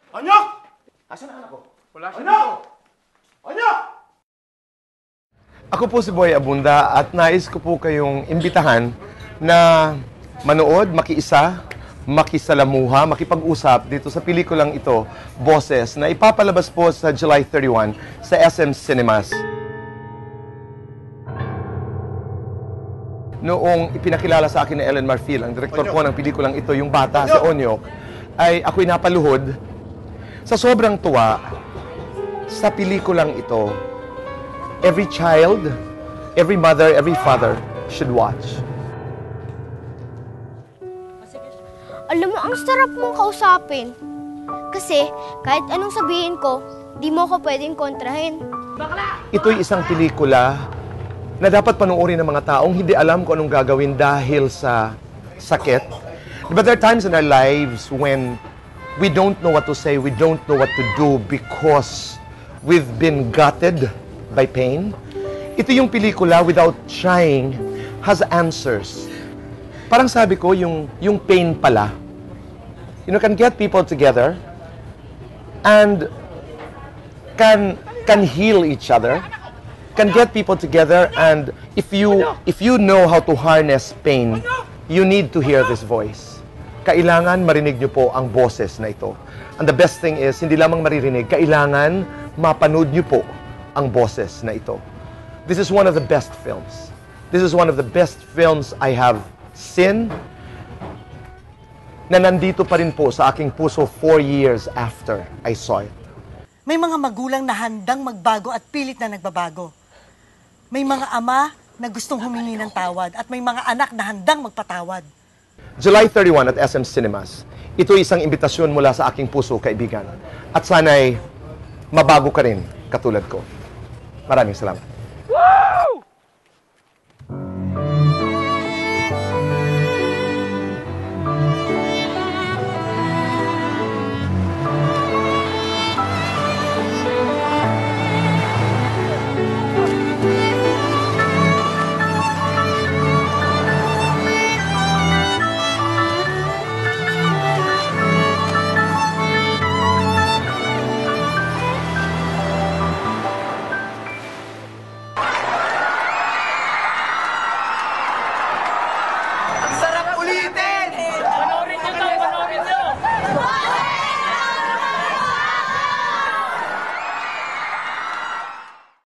Anyok! Asan ang anak ko? Wala siya Anyok! dito. Anyok! Ako po si Boy Abunda at nais ko po kayong imbitahan na manood, makiisa, makisalamuha, makipag-usap dito sa pelikulang ito, Boses, na ipapalabas po sa July 31 sa SM Cinemas. Noong ipinakilala sa akin ni Ellen Marfil, ang direktor po ng pelikulang ito, yung bata, si Onyok, ay ako'y napaluhod sa sobrang tuwa sa pelikulang ito. Every child, every mother, every father should watch. Alam mo, ang sarap mong kausapin. Kasi kahit anong sabihin ko, di mo ko pwedeng kontrahin. Ito'y isang pelikula na dapat panuorin ng mga taong hindi alam kung anong gagawin dahil sa sakit. But there are times in our lives when we don't know what to say, we don't know what to do because we've been gutted by pain. Ito yung pelikula, without trying, has answers. Parang sabi ko, yung pain pala, can get people together and can heal each other, can get people together, and if you know how to harness pain, you need to hear this voice. Kailangan marinig niyo po ang boses na ito. And the best thing is, hindi lamang maririnig, kailangan mapanood niyo po ang boses na ito. This is one of the best films. This is one of the best films I have seen na nandito pa rin po sa aking puso 4 years after I saw it. May mga magulang na handang magbago at pilit na nagbabago. May mga ama na gustong humingi ng tawad at may mga anak na handang magpatawad. July 31 at SM Cinemas. Ito isang imbitasyon mula sa aking puso, kaibigan. At sana'y mabago ka rin katulad ko. Maraming salamat. Woo!